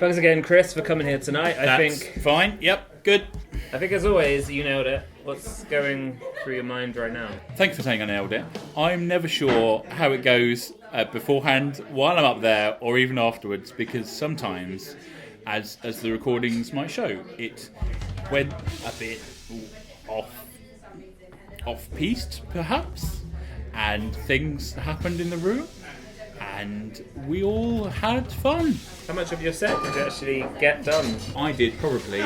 Thanks again, Chris, for coming here tonight. That's I think fine. Yep, good. I think as always, you nailed it. What's going through your mind right now? Thank you for saying I nailed it. I'm never sure how it goes beforehand, while I'm up there, or even afterwards, because sometimes, as the recordings might show, it went a bit off-piste, perhaps, and things happened in the room, and we all had fun. How much of your set did you actually get done? I did probably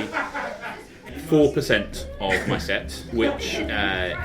4% of my set, which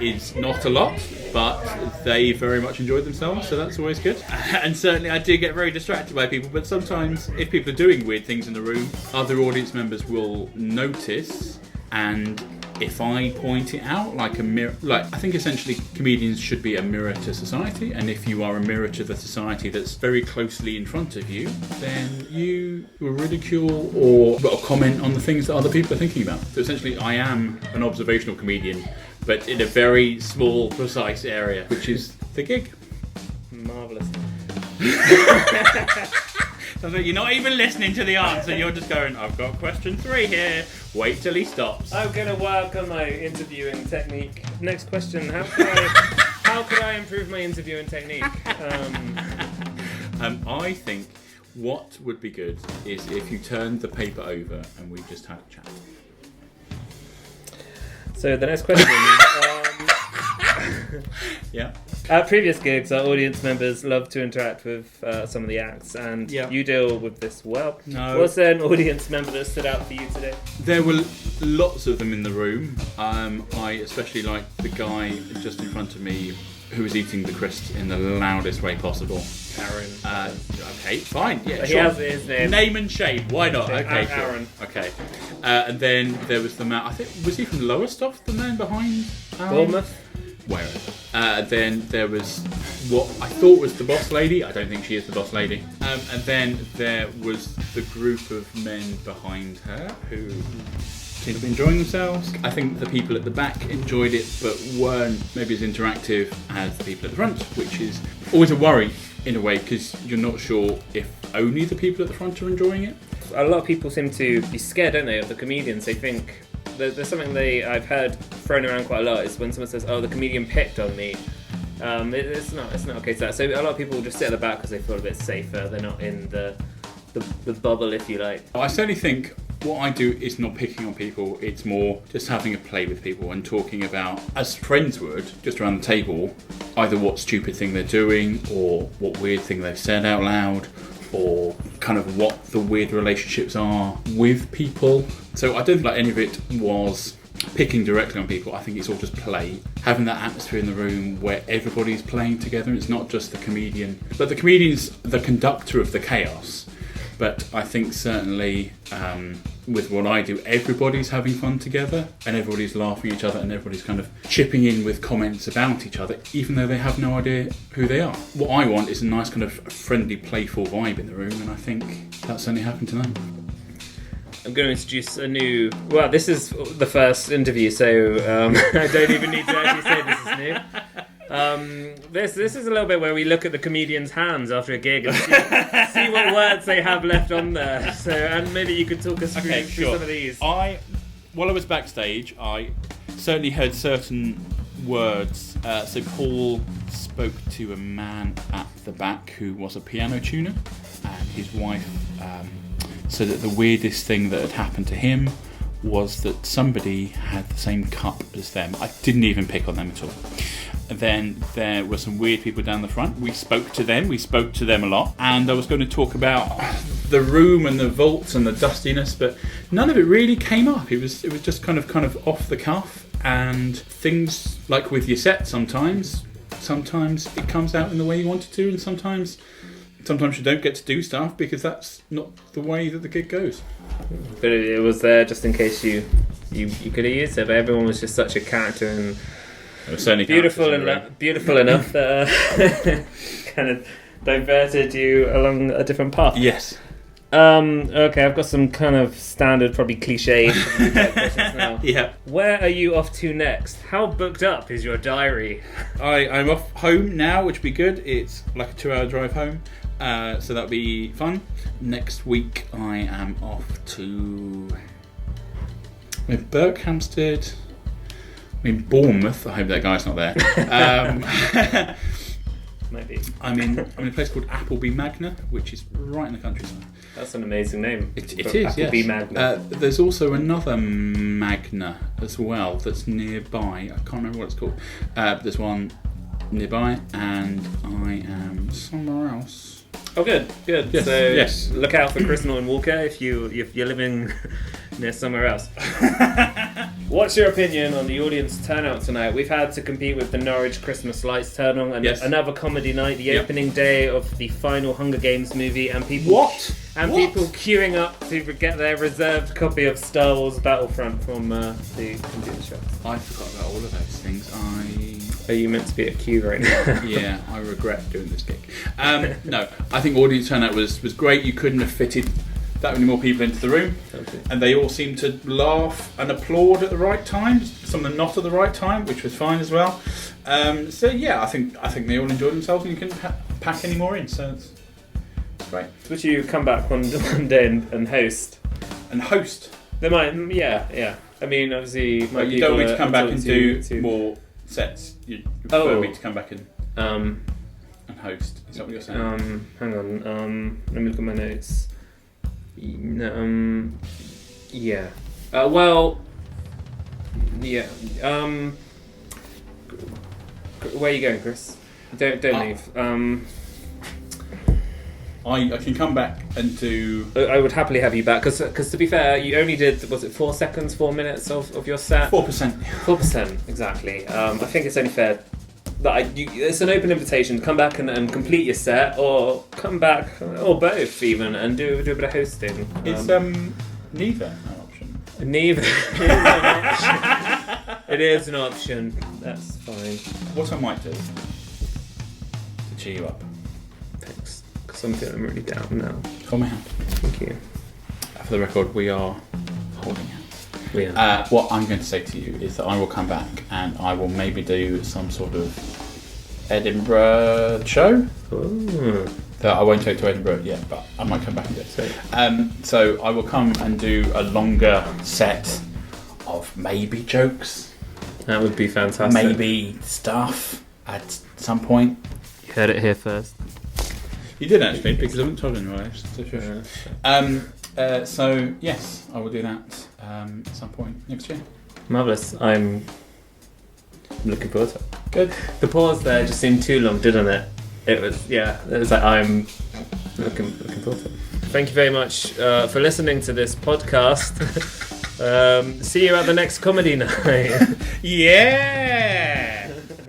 is not a lot, but they very much enjoyed themselves, so that's always good. And certainly I do get very distracted by people, but sometimes if people are doing weird things in the room, other audience members will notice, and if I point it out like a mirror, I think essentially comedians should be a mirror to society, and if you are a mirror to the society that's very closely in front of you, then you will ridicule or comment on the things that other people are thinking about. So essentially I am an observational comedian, but in a very small, precise area, which is the gig. Marvellous. You're not even listening to the answer, you're just going, I've got question 3 here, wait till he stops. I'm going to work on my interviewing technique. Next question, how could I improve my interviewing technique? I think what would be good is if you turned the paper over and we just had a chat. So the next question... Yeah. At previous gigs, our audience members love to interact with some of the acts, and you deal with this well. No. Was there an audience member that stood out for you today? There were lots of them in the room. I especially liked the guy just in front of me who was eating the crisps in the loudest way possible. Aaron. Okay, fine. Yeah, he sure. has his name. Name and shame. Why not? Okay, sure. Aaron. Okay. And then there was the man. I think was he from Lowestoft? The man behind Bournemouth. Wherever. Then there was what I thought was the boss lady. I don't think she is the boss lady. And then there was the group of men behind her who seemed to be enjoying themselves. I think the people at the back enjoyed it, but weren't maybe as interactive as the people at the front, which is always a worry in a way, because you're not sure if only the people at the front are enjoying it. A lot of people seem to be scared, don't they, of the comedians. They think there's something I've heard thrown around quite a lot is when someone says, "Oh, the comedian picked on me." It's not a case of that. So a lot of people will just sit at the back because they feel a bit safer. They're not in the bubble, if you like. I certainly think what I do is not picking on people. It's more just having a play with people and talking about, as friends would, just around the table, either what stupid thing they're doing or what weird thing they've said out loud, or kind of what the weird relationships are with people. So I don't think any of it was picking directly on people. I think it's all just play. Having that atmosphere in the room where everybody's playing together. It's not just the comedian. But the comedian's the conductor of the chaos. But I think certainly with what I do, everybody's having fun together and everybody's laughing at each other and everybody's kind of chipping in with comments about each other, even though they have no idea who they are. What I want is a nice kind of friendly, playful vibe in the room, and I think that certainly happened tonight. I'm going to introduce a new... Well, this is the first interview, so I don't even need to actually say this is new. This is a little bit where we look at the comedian's hands after a gig and see what words they have left on there. So, and maybe you could talk us through some of these. While I was backstage, I certainly heard certain words. So Paul spoke to a man at the back who was a piano tuner, and his wife said that the weirdest thing that had happened to him was that somebody had the same cup as them. I didn't even pick on them at all. And then there were some weird people down the front. We spoke to them a lot, and I was going to talk about the room and the vaults and the dustiness, but none of it really came up. It was just kind of off the cuff, and things like with your set sometimes it comes out in the way you want it to, and sometimes you don't get to do stuff because that's not the way that the gig goes. But it was there just in case you could have used it, but everyone was just such a character and beautiful enough that kind of diverted you along a different path. Yes. Okay, I've got some kind of standard, probably cliche questions now. Yeah. Where are you off to next? How booked up is your diary? I'm off home now, which would be good. It's like a 2-hour drive home. So that'll be fun. Next week I am off to Berkhamsted. Bournemouth. I hope that guy's not there. Maybe. I'm in a place called Appleby Magna, which is right in the countryside. That's an amazing name. It is, Appleby yes. Magna. There's also another Magna as well that's nearby. I can't remember what it's called. There's one nearby, and I am somewhere else. Oh, good. Yes, So yes. Look out for Chris Norton Walker if you're living near somewhere else. What's your opinion on the audience turnout tonight? We've had to compete with the Norwich Christmas lights turnout and another comedy night, the opening day of the final Hunger Games movie, and people people queuing up to get their reserved copy of Star Wars Battlefront from the computer shop. I forgot about all of those things. Are you meant to be at a queue right now? Yeah, I regret doing this gig. No, I think audience turnout was great. You couldn't have fitted that many more people into the room, and they all seemed to laugh and applaud at the right time. Some of them not at the right time, which was fine as well. So yeah, I think they all enjoyed themselves, and you couldn't pack any more in. So it's great. Would you come back one day and host? And host? They might, yeah. I mean, obviously, you don't want me to come back and do more sets. You prefer me to come back and host. Is that what you're saying? Hang on. Let me look at my notes. Yeah. Well. Yeah. Where are you going, Chris? Don't leave. I can come back and do. I would happily have you back because to be fair, you only did 4 seconds, 4 minutes of your set. 4%. 4% exactly. I think it's only fair that it's an open invitation to come back and complete your set, or come back, or both even, and do a bit of hosting. It's neither an option. Neither is an option. It is an option. That's fine. What I might do to cheer you up. Thanks. Because I'm feeling really down now. Hold my hand. Thank you. For the record, we are holding hands. We are. What I'm going to say to you is that I will come back and I will maybe do some sort of Edinburgh show. Ooh. That I won't take to Edinburgh yet, but I might come back and do it. So I will come and do a longer set of maybe jokes. That would be fantastic. Maybe stuff at some point. You heard it here first. You did actually, because I haven't told anyone else. So yes, I will do that at some point next year. Marvellous. I'm looking forward to it. Good. The pause there just seemed too long, didn't it? It was like I'm looking forward to it. Thank you very much for listening to this podcast. See you at the next comedy night. Yeah!